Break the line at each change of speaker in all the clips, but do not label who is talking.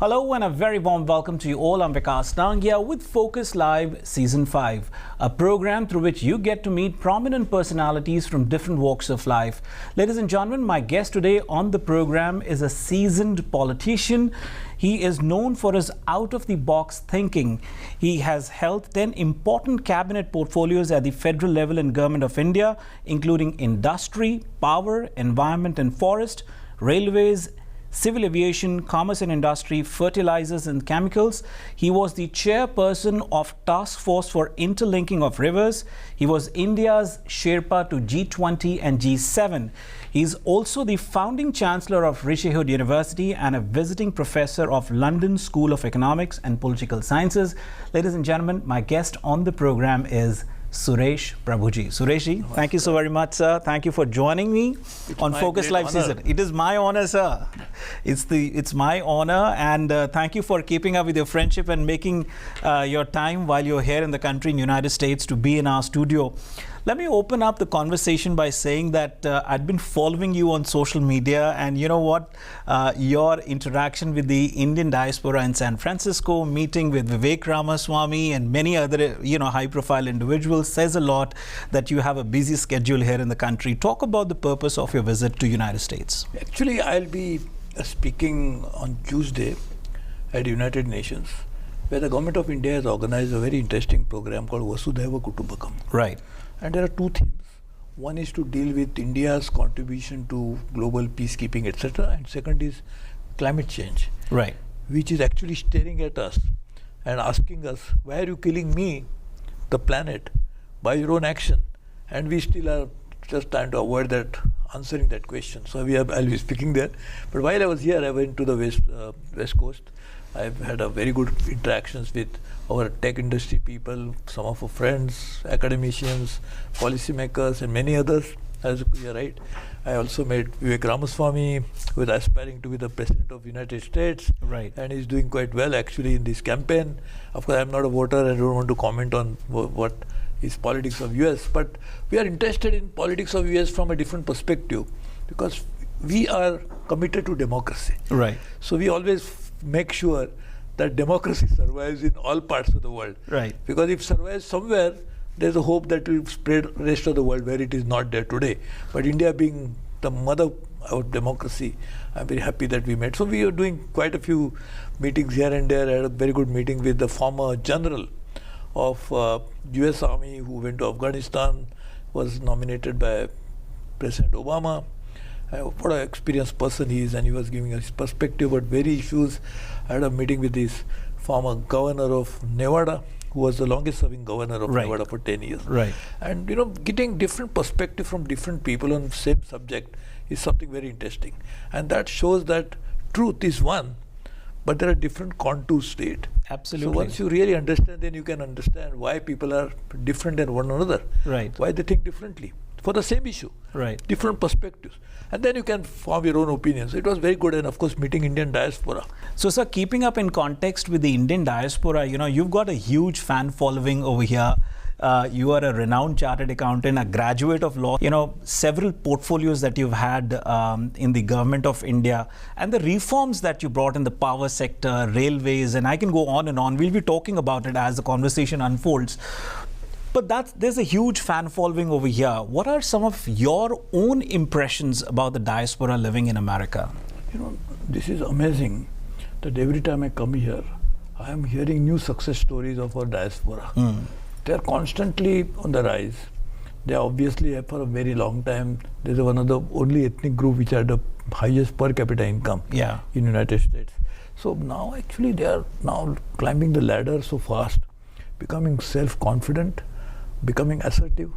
Hello and a very warm welcome to you all. I'm Vikas Nangia with Focus Live Season 5, a program through which you get to meet prominent personalities from different walks of life. Ladies and gentlemen, my guest today on the program is a seasoned politician. He is known for his out-of-the-box thinking. He has held 10 important cabinet portfolios at the federal level in Government of India, including industry, power, environment and forest, railways, civil aviation, commerce and industry, fertilizers and chemicals. He was the chairperson of Task Force for Interlinking of Rivers. He was India's Sherpa to G20 and G7. He is also the founding chancellor of Rishihood University and a visiting professor of London School of Economics and Political Sciences. Ladies and gentlemen, my guest on the program is Suresh Prabhu. Sureshji, thank you so very much, sir. Thank you for joining me on Focus Live Season. It is my honor, sir. It's my honor, and thank you for keeping up with your friendship and making your time while you're here in the country, in the United States, to be in our studio. Let me open up the conversation by saying that I'd been following you on social media, and you know what? Your interaction with the Indian diaspora in San Francisco, meeting with Vivek Ramaswamy and many other, high-profile individuals says a lot that you have a busy schedule here in the country. Talk about the purpose of your visit to United States.
Actually, I'll be speaking on Tuesday at United Nations, where the Government of India has organized a very interesting program called Vasundhara Kutumbkam.
Right.
And there are two themes. One is to deal with India's contribution to global peacekeeping, etc. And second is climate change.
Right.
Which is actually staring at us and asking us, why are you killing me, the planet, by your own action? And we still are just trying to avoid that, answering that question. So I'll be speaking there. But while I was here, I went to the West Coast. I've had a very good interactions with our tech industry people, some of our friends, academicians, policymakers, and many others. As you're right, I also met Vivek Ramaswamy, who is aspiring to be the President of the United States.
Right.
And he's doing quite well actually in this campaign. Of course, I'm not a voter and don't want to comment on what is politics of US, but we are interested in politics of US from a different perspective, because we are committed to democracy.
Right.
So we always make sure that democracy survives in all parts of the world.
Right.
Because if it survives somewhere, there's a hope that it will spread the rest of the world where it is not there today. But India being the mother of democracy, I'm very happy that we met. So we are doing quite a few meetings here and there. I had a very good meeting with the former general of US Army who went to Afghanistan, was nominated by President Obama. What an experienced person he is, and he was giving us his perspective about very issues. I had a meeting with this former governor of Nevada, who was the longest serving governor of Nevada for 10 years.
Right.
And getting different perspective from different people on the same subject is something very interesting. And that shows that truth is one, but there are different contours to it.
Absolutely.
So once you really understand, then you can understand why people are different than one another.
Right.
Why they think differently for the same issue.
Right.
Different perspectives. And then you can form your own opinions. It was very good, and of course meeting Indian diaspora.
So sir, keeping up in context with the Indian diaspora, you've got a huge fan following over here. You are a renowned chartered accountant, a graduate of law, several portfolios that you've had in the Government of India, and the reforms that you brought in the power sector, railways, and I can go on and on. We'll be talking about it as the conversation unfolds. But there's a huge fan following over here. What are some of your own impressions about the diaspora living in America?
This is amazing that every time I come here, I am hearing new success stories of our diaspora. They are constantly on the rise. They are obviously, for a very long time, they are one of the only ethnic group which had the highest per capita income in the United States. So now actually they are now climbing the ladder so fast, becoming self-confident, becoming assertive,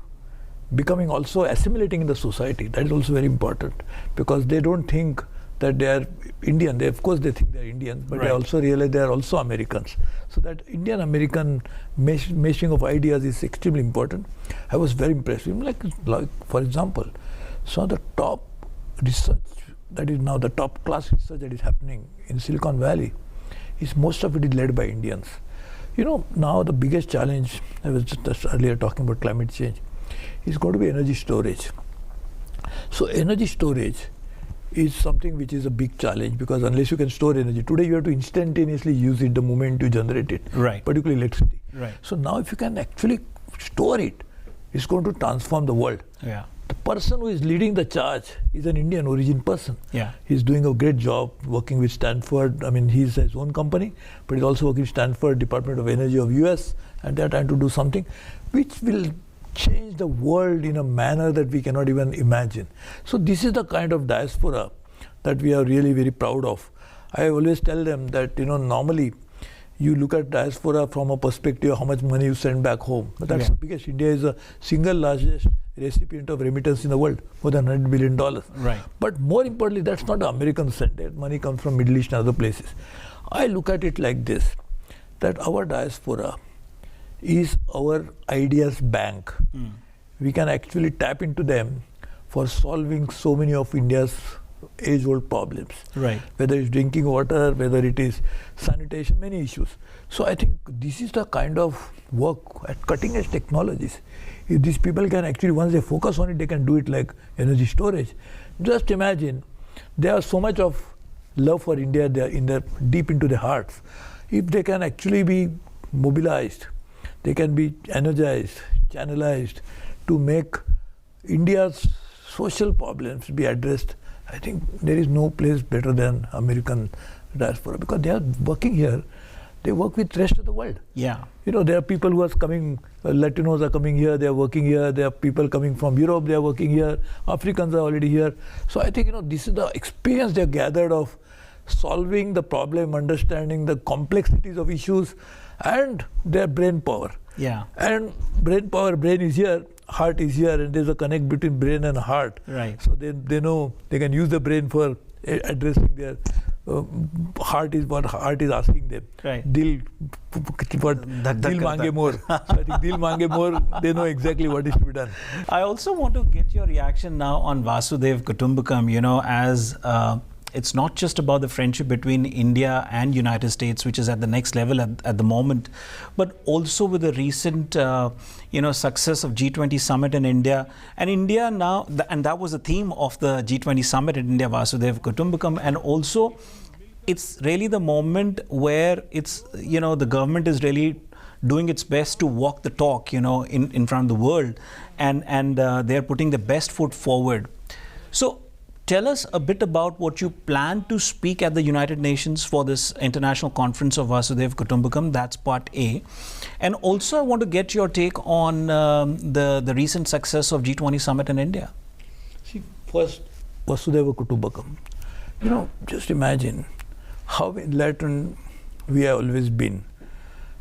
becoming also assimilating in the society. That is also very important, because they don't think that they are Indian. Of course they think they are Indians, but they also realize they are also Americans. So that Indian-American meshing of ideas is extremely important. I was very impressed. Like for example, some of the top research that is now the top class research that is happening in Silicon Valley, is most of it is led by Indians. Now the biggest challenge, I was just earlier talking about climate change, is going to be energy storage. So energy storage is something which is a big challenge, because unless you can store energy, today you have to instantaneously use it the moment you generate it,
Right.
particularly electricity.
Right.
So now if you can actually store it, it's going to transform the world.
Yeah.
The person who is leading the charge is an Indian origin person.
Yeah.
He's doing a great job working with Stanford. I mean, he's his own company, but he's also working with Stanford, Department of Energy of US, and they're trying to do something which will change the world in a manner that we cannot even imagine. So this is the kind of diaspora that we are really very proud of. I always tell them that, normally you look at diaspora from a perspective of how much money you send back home. But that's because India is the single largest recipient of remittance in the world, more than $100 billion.
Right.
But more importantly, that's not the American send. That money comes from Middle East and other places. I look at it like this, that our diaspora is our ideas bank. We can actually tap into them for solving so many of India's age-old problems.
Right.
Whether it's drinking water, whether it is sanitation, many issues. So I think this is the kind of work at cutting-edge technologies. If these people can actually, once they focus on it, they can do it like energy storage. Just imagine, there is so much of love for India there deep into their hearts. If they can actually be mobilized, they can be energized, channelized to make India's social problems be addressed. I think there is no place better than American diaspora, because they are working here. They work with the rest of the world.
Yeah.
There are people who are coming, Latinos are coming here, they are working here. There are people coming from Europe, they are working here. Africans are already here. So I think, this is the experience they have gathered of solving the problem, understanding the complexities of issues, and their brain power.
Yeah.
And brain power, brain is here, heart is here, and there's a connect between brain and heart.
Right.
So they know they can use the brain for addressing their heart is what heart is asking them.
Right.
Dil mange more. So I think dil mange more, they know exactly what is to be done.
I also want to get your reaction now on Vasundhara Kutumbkam, as it's not just about the friendship between India and United States, which is at the next level at the moment, but also with the recent, success of G20 summit in India. And India now, and that was the theme of the G20 summit in India, Vasundhara Kutumbkam. And also, it's really the moment where it's, the government is really doing its best to walk the talk, in front of the world. And they're putting the best foot forward. So, tell us a bit about what you plan to speak at the United Nations for this international conference of Vasundhara Kutumbkam. That's part A. And also I want to get your take on the recent success of G20 summit in India.
See, first, Vasundhara Kutumbkam. Just imagine how enlightened we have always been.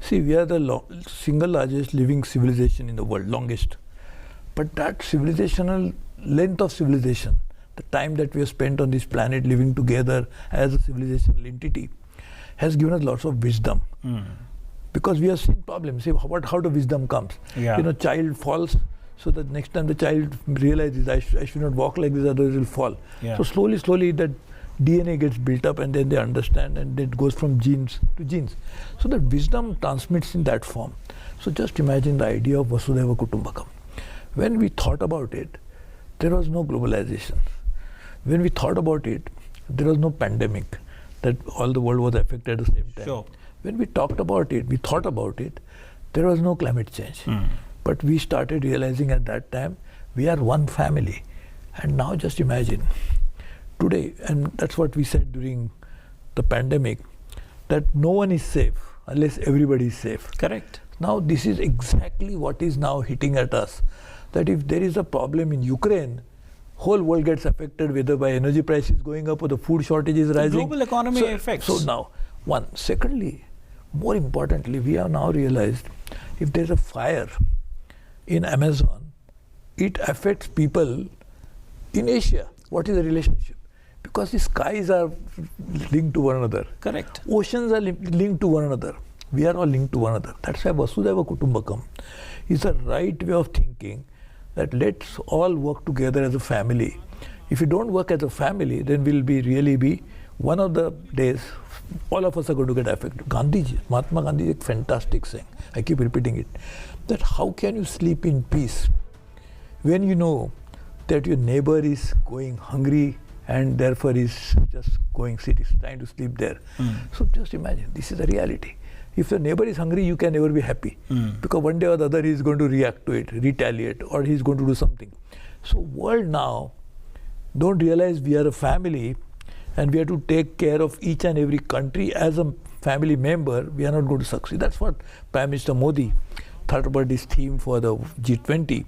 See, we are the single largest living civilization in the world, longest. But that civilizational length of civilization, the time that we have spent on this planet living together as a civilizational entity, has given us lots of wisdom. Because we have seen problems. See, how the wisdom comes.
Yeah.
Child falls, so that next time the child realizes I should not walk like this, otherwise it will fall.
Yeah.
So slowly that DNA gets built up, and then they understand, and it goes from genes to genes. So that wisdom transmits in that form. So just imagine the idea of Vasundhara Kutumbkam. When we thought about it, there was no globalization. When we thought about it, there was no pandemic that all the world was affected at the same time.
Sure.
When we thought about it, there was no climate change. But we started realizing at that time, we are one family. And now just imagine, today, and that's what we said during the pandemic, that no one is safe unless everybody is safe.
Correct.
Now this is exactly what is now hitting at us. That if there is a problem in Ukraine, whole world gets affected, whether by energy prices going up or the food shortage is rising.
Global economy effects.
So now, one. Secondly, more importantly, we have now realized if there's a fire in Amazon, it affects people in Asia. What is the relationship? Because the skies are linked to one another.
Correct.
Oceans are linked to one another. We are all linked to one another. That's why Vasundhara Kutumbkam is the right way of thinking, that let's all work together as a family. If you don't work as a family, then we'll really be one of the days, all of us are going to get affected. Mahatma Gandhi is a fantastic saying. I keep repeating it. That how can you sleep in peace when you know that your neighbor is going hungry and therefore is just trying to sleep there. So just imagine, this is the reality. If your neighbor is hungry, you can never be happy, because one day or the other he is going to react to it, retaliate, or he is going to do something. So world now don't realize we are a family, and we have to take care of each and every country as a family member. We are not going to succeed. That's what Prime Minister Modi thought about this theme for the G20.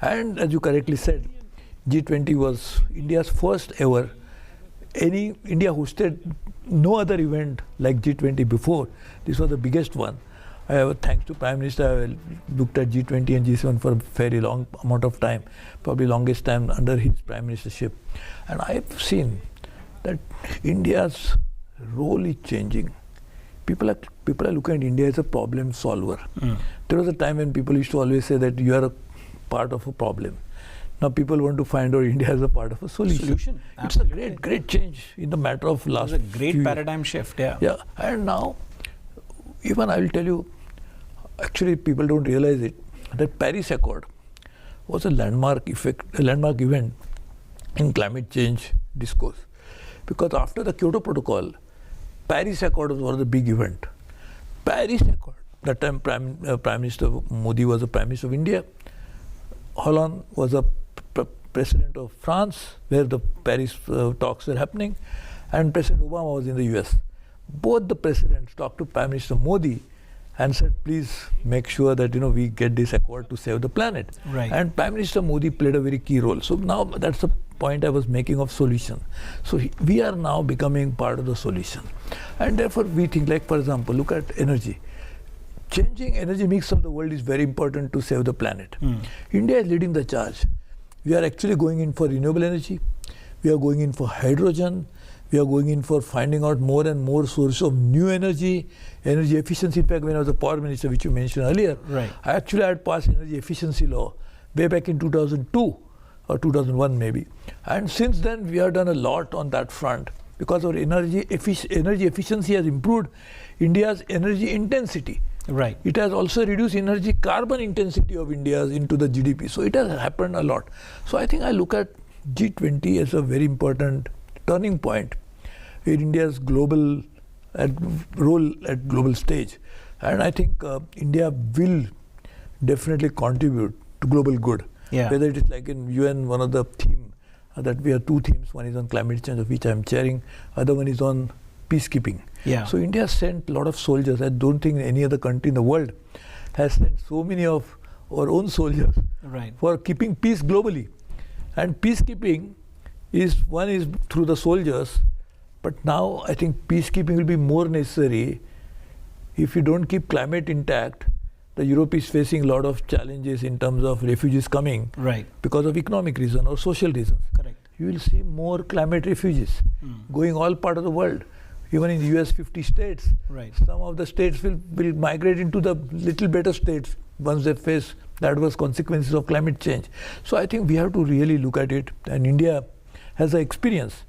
And as you correctly said, G20 was India's first ever. India hosted no other event like G20 before. This was the biggest one. Thanks to Prime Minister, I looked at G20 and G7 for a very long amount of time, probably longest time under his Prime Ministership. And I've seen that India's role is changing. People are looking at India as a problem solver. There was a time when people used to always say that you are a part of a problem. Now people want to find out India as a part of a solution. It's a great change in the matter of last
few years. It's a great paradigm shift, yeah.
Yeah, and now, even I will tell you, actually people don't realize it, that Paris Accord was a landmark event in climate change discourse. Because after the Kyoto Protocol, Paris Accord was one of the big event. Paris Accord, that time Prime Minister Modi was the Prime Minister of India, Hollande was a President of France, where the Paris talks were happening, and President Obama was in the US. Both the presidents talked to Prime Minister Modi and said, please make sure that we get this accord to save the planet.
Right.
And Prime Minister Modi played a very key role. So now that's the point I was making of solution. So we are now becoming part of the solution. And therefore we think, like for example, look at energy. Changing energy mix of the world is very important to save the planet. India is leading the charge. We are actually going in for renewable energy. We are going in for hydrogen. We are going in for finding out more and more sources of new energy efficiency. In fact, when I was a power minister, which you mentioned earlier,
right,
I actually had passed energy efficiency law way back in 2002 or 2001 maybe. And since then, we have done a lot on that front, because our energy efficiency has improved India's energy intensity.
Right.
It has also reduced energy carbon intensity of India into the GDP. So it has happened a lot. So I think I look at G20 as a very important turning point in India's global role at global stage. And I think India will definitely contribute to global good.
Yeah.
Whether it is like in UN, one of the theme that we have two themes. One is on climate change, of which I am chairing. Other one is on peacekeeping.
Yeah.
So India sent a lot of soldiers. I don't think any other country in the world has sent so many of our own soldiers for keeping peace globally. And peacekeeping is through the soldiers, but now I think peacekeeping will be more necessary. If you don't keep climate intact, the Europe is facing a lot of challenges in terms of refugees coming because of economic reason or social reasons.
Correct.
You will see more climate refugees going all part of the world. Even in the US, 50 states, some of the states will migrate into the little better states once they face the adverse consequences of climate change. So I think we have to really look at it, and India has an experience,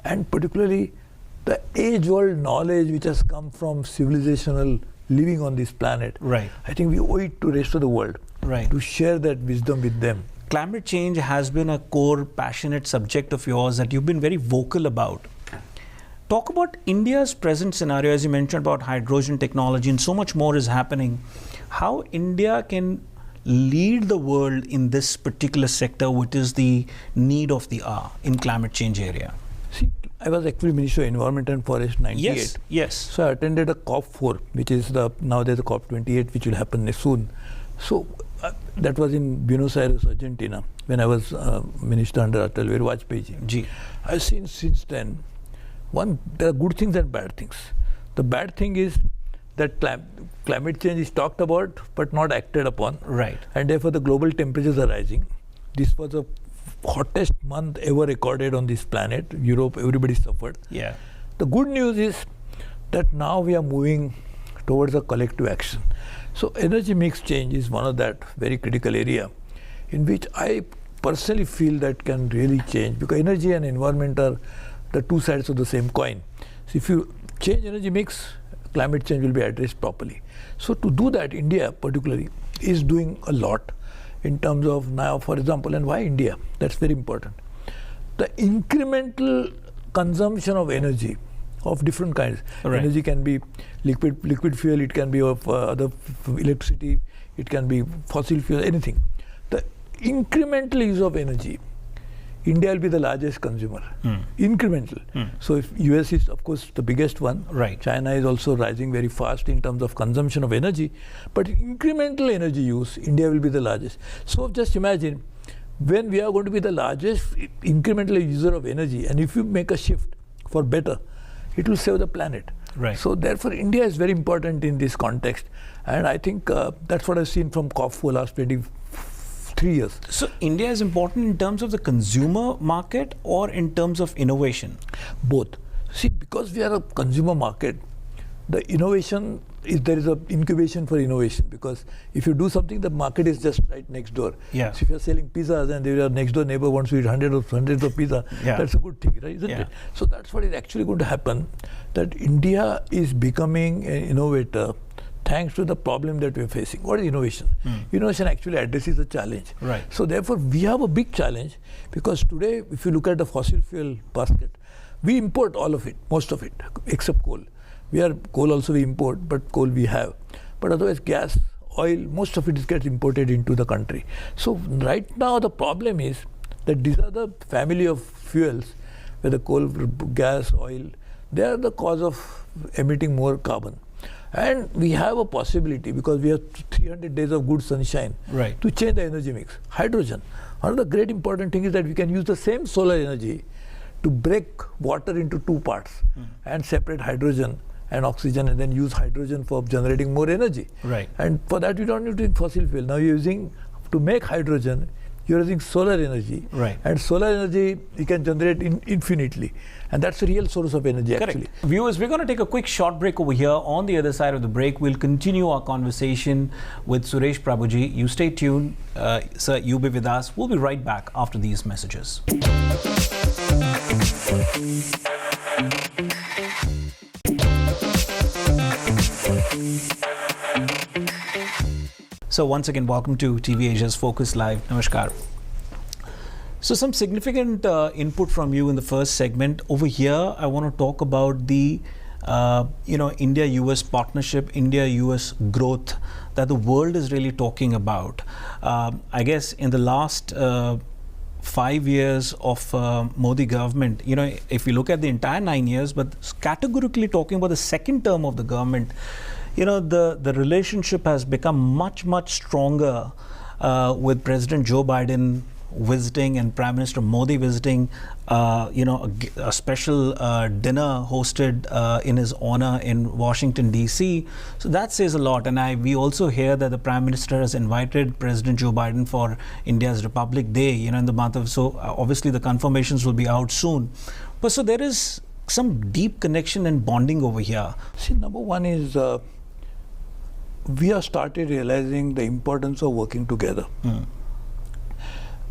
and particularly the age-old knowledge which has come from civilizational living on this planet. I think we owe it to the rest of the world to share that wisdom with them.
Climate change has been a core, passionate subject of yours that you've been very vocal about. Talk about India's present scenario, as you mentioned about hydrogen technology, and so much more is happening. How India can lead the world in this particular sector, which is the need of the hour in climate change area.
See, I was actually Minister of Environment and Forest 98.
Yes.
So I attended a COP4, which is now there's a COP28, which will happen soon. So that was in Buenos Aires, Argentina, when I was Minister under Atal Bihari Vajpayee. I've seen since then, there are good things and bad things. The bad thing is that climate change is talked about but not acted upon. And therefore the global temperatures are rising. This was the hottest month ever recorded on this planet. Europe, everybody suffered. The good news is that now we are moving towards a collective action. So energy mix change is one of that very critical area in which I personally feel that can really change, because energy and environment are the two sides of the same coin. So if you change energy mix, climate change will be addressed properly. So to do that, India particularly is doing a lot in terms of now, for example, and why India? That's very important. the incremental consumption of energy of different kinds.
Right.
Energy can be liquid fuel, it can be of electricity, it can be fossil fuel, anything. The incremental use of energy, India will be the largest consumer. Incremental. So if US is of course the biggest one,
Right.
China is also rising very fast in terms of consumption of energy, but incremental energy use, India will be the largest. So just imagine, when we are going to be the largest incremental user of energy, and if you make a shift for better, it will save the planet.
Right.
So therefore India is very important in this context, and I think that's what I've seen from COP for last 23 years.
So India is important in terms of the consumer market or in terms of innovation?
Both. See, because we are a consumer market, the innovation is, there is a incubation for innovation, because if you do something, the market is just right next door.
Yeah.
So if you're selling pizzas and your next door neighbor wants to eat hundreds of pizza,
Yeah.
that's a good thing, right? Isn't
Yeah.
it? So that's what is actually going to happen, that India is becoming an innovator thanks to the problem that we're facing. What is innovation? Innovation actually addresses a challenge.
Right.
So therefore we have a big challenge, because today if you look at the fossil fuel basket, we import all of it, most of it, except coal. Coal also we import, but coal we have. But otherwise gas, oil, most of it gets imported into the country. So right now the problem is that these are the family of fuels, whether coal, gas, oil, they are the cause of emitting more carbon. And we have a possibility, because we have 300 days of good sunshine,
Right.
to change the energy mix. Hydrogen. Another great important thing is that we can use the same solar energy to break water into two parts and separate hydrogen and oxygen, and then use hydrogen for generating more energy.
Right.
And for that we don't need to use fossil fuel. Now you're using, to make hydrogen, you're using solar energy.
Right.
And solar energy you can generate infinitely. And that's a real source of energy.
Correct.
Actually.
Viewers, we're going to take a quick short break over here. On the other side of the break, we'll continue our conversation with Suresh Prabhuji. You stay tuned. Sir, you be with us. We'll be right back after these messages. So once again, welcome to TV Asia's Focus Live. Namaskar. So some significant input from you in the first segment. Over here, I want to talk about the India-US partnership, India-US growth that the world is really talking about. I guess in the last 5 years of Modi government, if you look at the entire 9 years, but categorically talking about the second term of the government, the relationship has become much, much stronger with President Joe Biden visiting and Prime Minister Modi visiting, a special dinner hosted in his honor in Washington, D.C. So that says a lot. And we also hear that the Prime Minister has invited President Joe Biden for India's Republic Day, in the month of, so obviously the confirmations will be out soon. But so there is some deep connection and bonding over here.
See, number one is we have started realizing the importance of working together.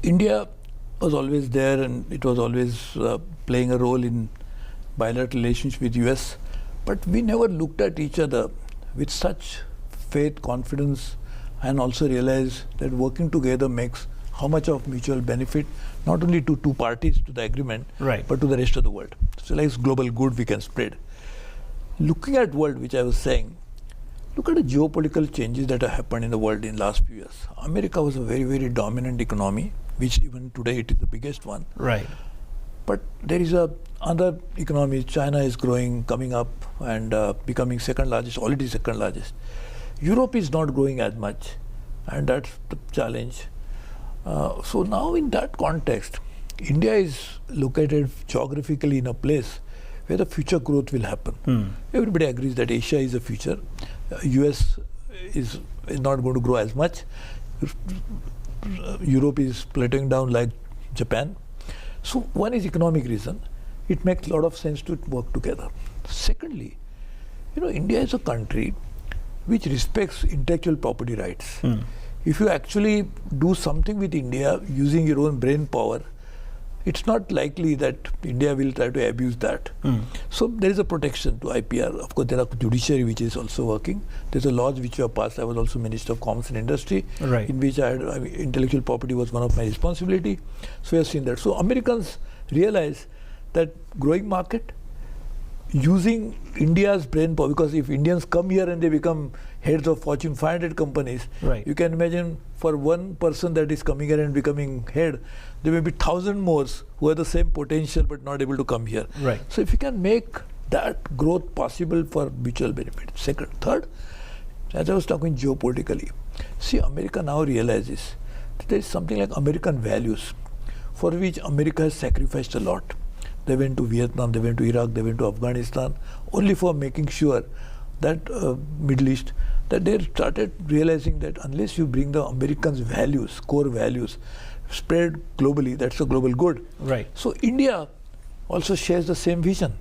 India was always there, and it was always playing a role in bilateral relations with US, but we never looked at each other with such faith, confidence, and also realized that working together makes how much of mutual benefit, not only to two parties to the agreement,
Right.
but to the rest of the world. So like global good we can spread. Looking at world, which I was saying, look at the geopolitical changes that have happened in the world in the last few years. America was a very, very dominant economy, which even today it is the biggest one.
Right.
But there is other economies. China is growing, coming up, and becoming second largest, already second largest. Europe is not growing as much, and that's the challenge. So now in that context, India is located geographically in a place where the future growth will happen. Everybody agrees that Asia is the future. US is not going to grow as much. Europe is plateauing down like Japan. So one is economic reason. It makes a lot of sense to work together. Secondly, India is a country which respects intellectual property rights. If you actually do something with India using your own brain power, it's not likely that India will try to abuse that. So there is a protection to IPR. Of course, there are judiciary which is also working. There's a laws which were passed. I was also Minister of Commerce and Industry,
Right.
in which intellectual property was one of my responsibility. So we have seen that. So Americans realize that growing market, using India's brain power, because if Indians come here and they become heads of Fortune 500 companies,
Right.
you can imagine for one person that is coming here and becoming head, there may be 1,000 more who have the same potential but not able to come here.
Right.
So if you can make that growth possible for mutual benefit. Second, third, as I was talking geopolitically, see, America now realizes that there is something like American values for which America has sacrificed a lot. They went to Vietnam, they went to Iraq, they went to Afghanistan, only for making sure that Middle East, that they started realizing that unless you bring the Americans' values, core values, spread globally, that's a global good.
Right.
So India also shares the same vision.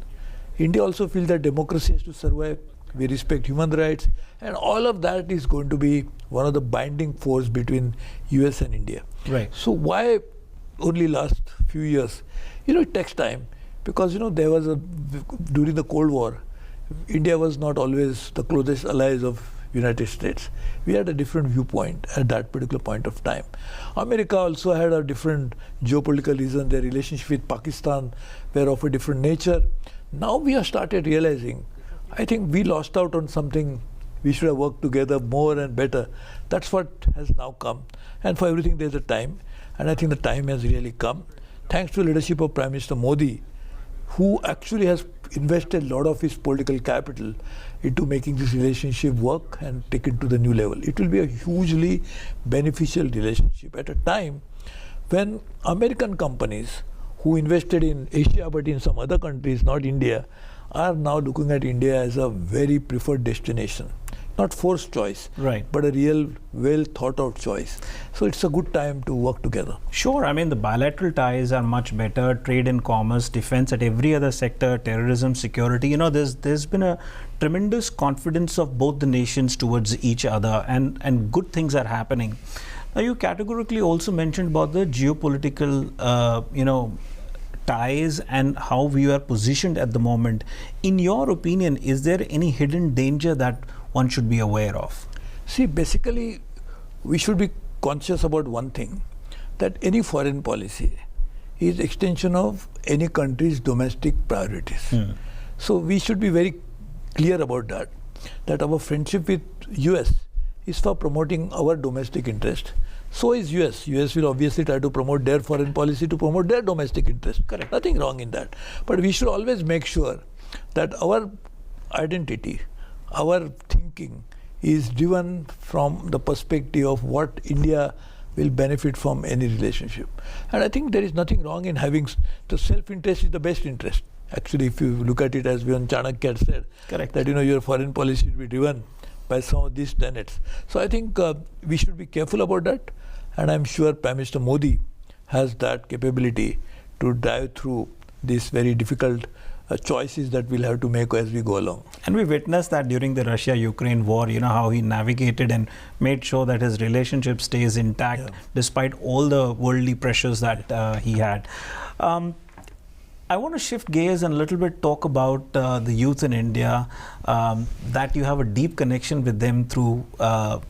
India also feels that democracy has to survive. We respect human rights, and all of that is going to be one of the binding force between US and India.
Right.
So why only last few years? It takes time, because there was during the Cold War, India was not always the closest allies of United States. We had a different viewpoint at that particular point of time. America also had a different geopolitical reason. Their relationship with Pakistan were of a different nature. Now we have started realizing, I think we lost out on something. We should have worked together more and better. That's what has now come. And for everything there's a time. And I think the time has really come. Thanks to the leadership of Prime Minister Modi, who actually has invested a lot of his political capital into making this relationship work and take it to the new level. It will be a hugely beneficial relationship at a time when American companies who invested in Asia but in some other countries, not India, are now looking at India as a very preferred destination. Not forced choice,
Right.
but a real, well thought out choice. So it's a good time to work together.
Sure. I mean, the bilateral ties are much better. Trade and commerce, defense at every other sector, terrorism, security. There's been a tremendous confidence of both the nations towards each other, and good things are happening. Now, you categorically also mentioned about the geopolitical, ties and how we are positioned at the moment. In your opinion, is there any hidden danger that one should be aware of?
See, basically, we should be conscious about one thing, that any foreign policy is extension of any country's domestic priorities. So we should be very clear about that our friendship with US is for promoting our domestic interest. So is US. US will obviously try to promote their foreign policy to promote their domestic interest.
Correct.
Nothing wrong in that. But we should always make sure that our identity, our thinking is driven from the perspective of what India will benefit from any relationship. And I think there is nothing wrong in having the self-interest is the best interest. Actually, if you look at it as Vion Chanakya had said,
Correct.
that your foreign policy will be driven by some of these tenets. So I think we should be careful about that, and I'm sure Prime Minister Modi has that capability to drive through these very difficult choices that we'll have to make as we go along.
And we witnessed that during the Russia-Ukraine war, how he navigated and made sure that his relationship stays intact despite all the worldly pressures that he had. I want to shift gears and a little bit talk about the youth in India, that you have a deep connection with them through,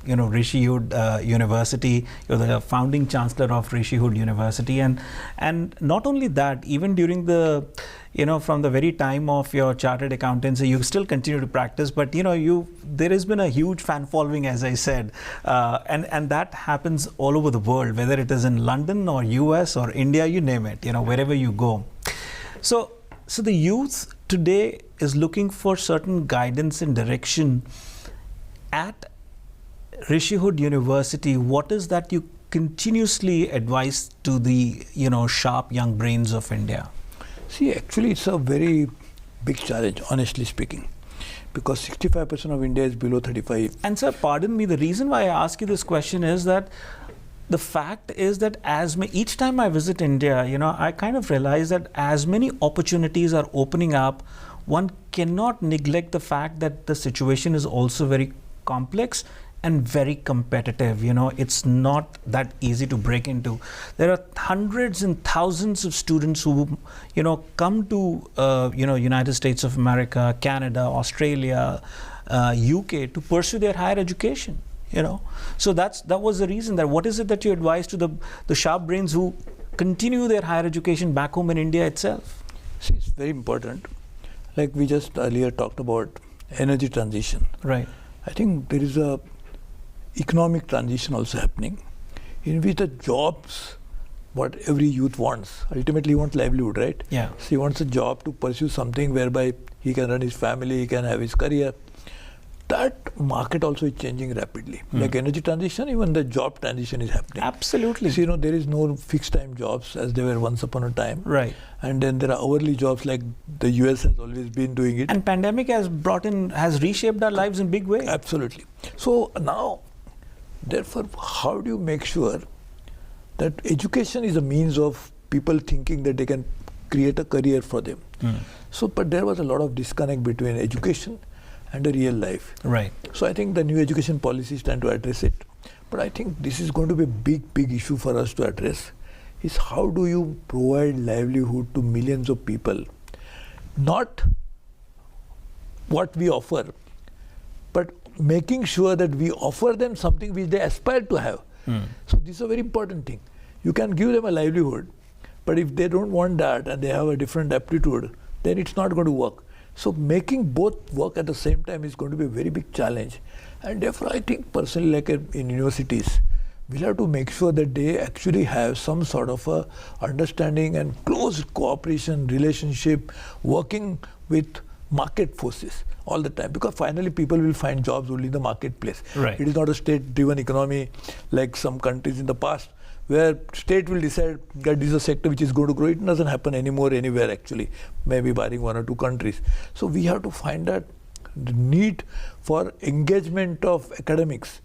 Rishi Hood University. You're the founding chancellor of Rishi Hood University. And not only that, even during the, from the very time of your chartered accountancy, you still continue to practice, but there has been a huge fan following, as I said, and that happens all over the world, whether it is in London or US or India, you name it, wherever you go. So the youth today is looking for certain guidance and direction. At Rishi Hood University, what is that you continuously advise to the sharp young brains of India?
See, actually it's a very big challenge, honestly speaking, because 65% of India is below 35.
And sir, pardon me, the reason why I ask you this question is that the fact is that each time I visit India, I kind of realize that as many opportunities are opening up, one cannot neglect the fact that the situation is also very complex and very competitive. It's not that easy to break into. There are hundreds and thousands of students who, come to, United States of America, Canada, Australia, UK to pursue their higher education. So that was the reason. That what is it that you advise to the sharp brains who continue their higher education back home in India itself?
See, it's very important. Like we just earlier talked about energy transition.
Right.
I think there is a economic transition also happening, in which the jobs, what every youth wants, ultimately he wants livelihood, right?
Yeah.
So he wants a job to pursue something whereby he can run his family, he can have his career. That market also is changing rapidly. Like energy transition, even the job transition is happening.
Absolutely.
So, there is no fixed time jobs as they were once upon a time.
Right.
And then there are hourly jobs like the US has always been doing it.
And pandemic has reshaped our lives in big way.
Absolutely. So now, therefore, how do you make sure that education is a means of people thinking that they can create a career for them? So, but there was a lot of disconnect between education and the real life.
Right.
So I think the new education policy is trying to address it. But I think this is going to be a big issue for us to address, is how do you provide livelihood to millions of people? Not what we offer, but making sure that we offer them something which they aspire to have. So this is a very important thing. You can give them a livelihood, but if they don't want that and they have a different aptitude, then it's not going to work. So making both work at the same time is going to be a very big challenge. And therefore I think personally, like in universities, we'll have to make sure that they actually have some sort of a understanding and close cooperation, relationship, working with market forces all the time, because finally people will find jobs only in the marketplace.
Right.
It is not a state-driven economy like some countries in the past, where state will decide that this is a sector which is going to grow. It doesn't happen anymore anywhere actually, maybe barring one or two countries. So we have to find that the need for engagement of academics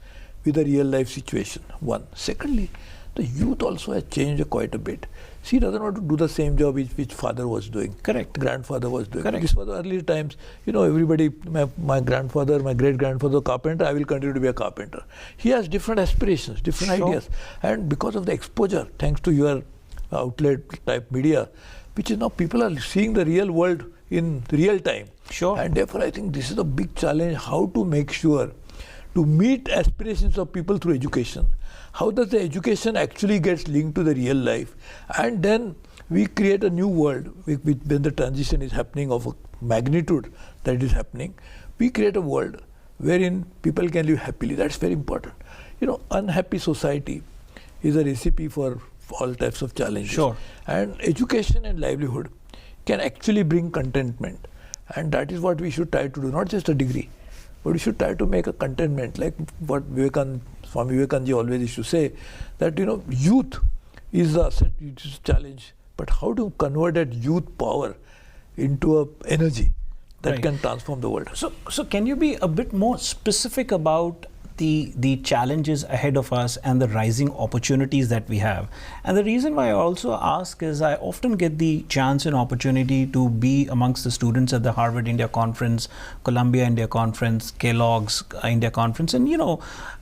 with the real life situation, one. Secondly, the youth also has changed quite a bit. She doesn't want to do the same job which father was doing.
Correct.
Grandfather was doing.
Correct.
This was the earlier times. Everybody, my grandfather, my great-grandfather, carpenter, I will continue to be a carpenter. He has different aspirations, different ideas. And because of the exposure, thanks to your outlet type media, which is now people are seeing the real world in real time.
Sure.
And therefore I think this is a big challenge, how to make sure to meet aspirations of people through education. How does the education actually gets linked to the real life? And then we create a new world when the transition is happening of a magnitude that is happening. We create a world wherein people can live happily. That's very important. Unhappy society is a recipe for all types of challenges.
Sure. And
education and livelihood can actually bring contentment. And that is what we should try to do, not just a degree, but we should try to make a contentment, like what Swami Vivekananda always used to say, that youth is the asset, it is a challenge, but how to convert that youth power into a energy that can transform the world.
So can you be a bit more specific about the challenges ahead of us and the rising opportunities that we have? And the reason why I also ask is I often get the chance and opportunity to be amongst the students at the Harvard India Conference, Columbia India Conference, Kellogg's India Conference,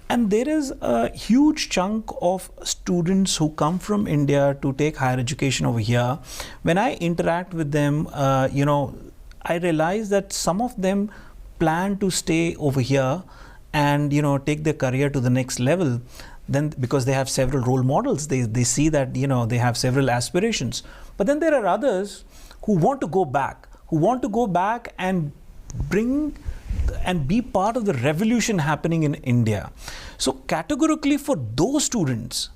and there is a huge chunk of students who come from India to take higher education over here. When I interact with them, I realize that some of them plan to stay over here and take their career to the next level, then because they have several role models, they see that they have several aspirations. But then there are others who want to go back, and bring and be part of the revolution happening in India. So categorically, for those students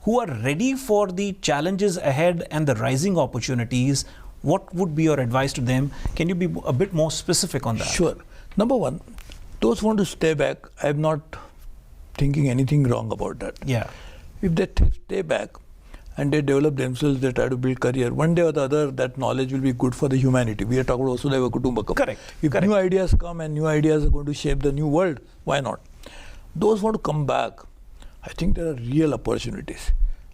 who are ready for the challenges ahead and the rising opportunities, what would be your advice to them? Can you be a bit more specific on that?
Sure. Number one, those who want to stay back, I'm not thinking anything wrong about that.
Yeah.
If they stay back and they develop themselves, they try to build career, one day or the other, that knowledge will be good for the humanity. We are talking about Vasundhara Kutumbkam.
Correct.
If new ideas come and new ideas are going to shape the new world, why not? Those who want to come back, I think there are real opportunities.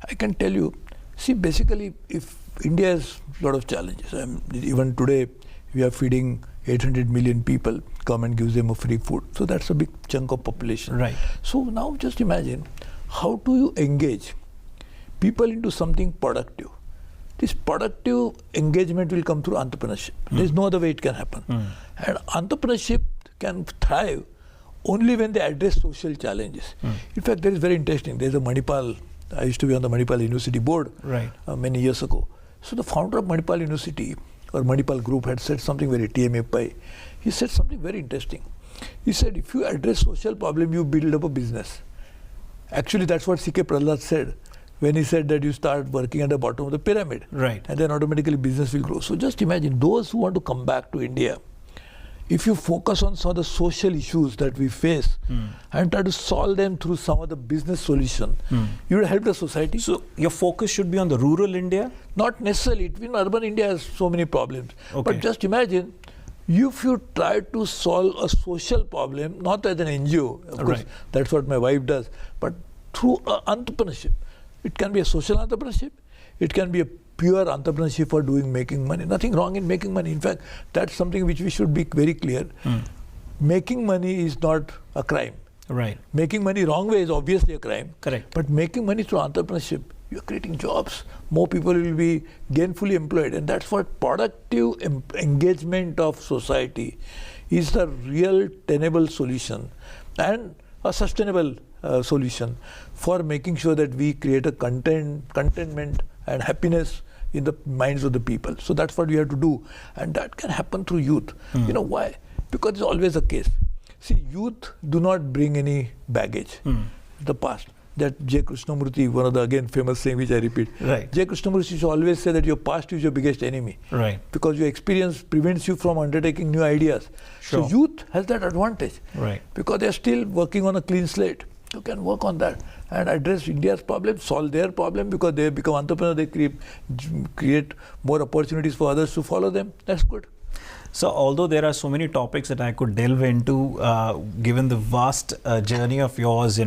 I can tell you, see, basically, if India has a lot of challenges, even today, we are feeding 800 million people, government gives them a free food. So that's a big chunk of population.
Right.
So now just imagine, how do you engage people into something productive? This productive engagement will come through entrepreneurship. There's no other way it can happen. And entrepreneurship can thrive only when they address social challenges. In fact, there is very interesting. There's a Manipal I used to be on the Manipal University board
Right.
Many years ago. So the founder of Manipal University or Manipal Group had said something very TMA. He said something very interesting. He said, if you address social problem, you build up a business. Actually, that's what C.K. Prahlad said when he said that you start working at the bottom of the pyramid.
Right.
And then automatically business will grow. So just imagine those who want to come back to India, if you focus on some of the social issues that we face and try to solve them through some of the business solution, you will help the society.
So your focus should be on the rural India?
Not necessarily. Urban India has so many problems.
Okay.
But just imagine, if you try to solve a social problem, not as an NGO, of course,
Right.
that's what my wife does, but through entrepreneurship. It can be a social entrepreneurship. It can be a pure entrepreneurship for making money. Nothing wrong in making money. In fact, that's something which we should be very clear. Making money is not a crime.
Right.
Making money wrong way is obviously a crime.
Correct.
But making money through entrepreneurship, you're creating jobs. More people will be gainfully employed. And that's what productive engagement of society is the real tenable solution and a sustainable solution for making sure that we create a contentment and happiness in the minds of the people. So that's what we have to do. And that can happen through youth. You know why? Because it's always the case. See, youth do not bring any baggage. The past. That J. Krishnamurti, one of the again famous saying which I repeat.
Right.
J. Krishnamurti used to always say that your past is your biggest enemy.
Right.
Because your experience prevents you from undertaking new ideas.
Sure.
So youth has that advantage.
Right.
Because they are still working on a clean slate. You can work on that and address India's problem, solve their problem, because they become entrepreneurs, they create more opportunities for others to follow them. That's good.
So although there are so many topics that I could delve into, given the vast journey of yours,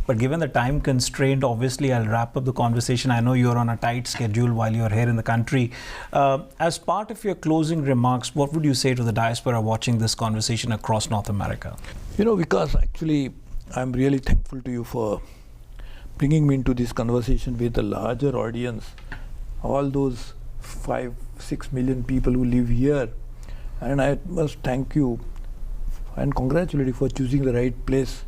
but given the time constraint, obviously I'll wrap up the conversation. I know you're on a tight schedule while you're here in the country. As part of your closing remarks, what would you say to the diaspora watching this conversation across North America?
Because actually I'm really thankful to you for bringing me into this conversation with a larger audience, all those 5-6 million people who live here. And I must thank you and congratulate you for choosing the right place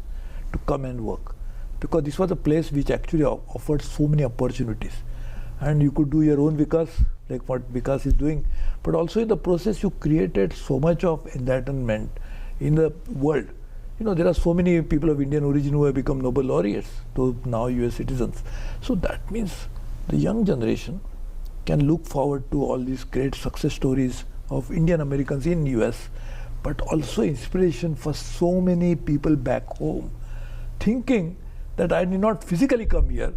to come and work. Because this was a place which actually offered so many opportunities. And you could do your own Vikas, like what Vikas is doing. But also in the process, you created so much of enlightenment in the world. There are so many people of Indian origin who have become Nobel laureates, those now US citizens. So that means the young generation can look forward to all these great success stories of Indian Americans in US, but also inspiration for so many people back home, thinking that I need not physically come here,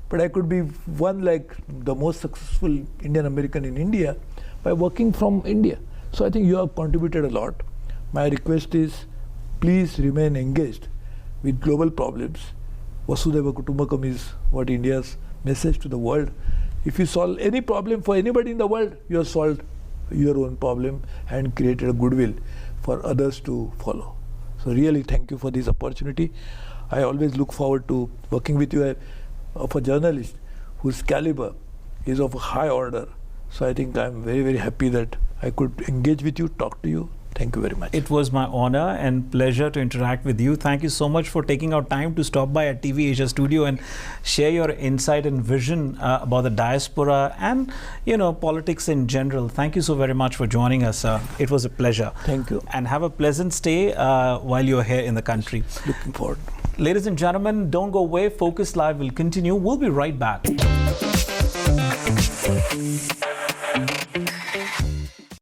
but I could be one like the most successful Indian American in India by working from India. So I think you have contributed a lot. My request is, please remain engaged with global problems. Vasundhara Kutumbkam is what India's message to the world. If you solve any problem for anybody in the world, you have solved your own problem and created a goodwill for others to follow. So really thank you for this opportunity. I always look forward to working with you of a journalist whose caliber is of a high order. So I think I'm very, very happy that I could engage with you, talk to you. Thank you very much.
It was my honor and pleasure to interact with you. Thank you so much for taking out time to stop by at TV Asia studio and share your insight and vision about the diaspora and, politics in general. Thank you so very much for joining us. It was a pleasure.
Thank you.
And have a pleasant stay while you're here in the country.
Looking forward.
Ladies and gentlemen, don't go away. Focus Live will continue. We'll be right back.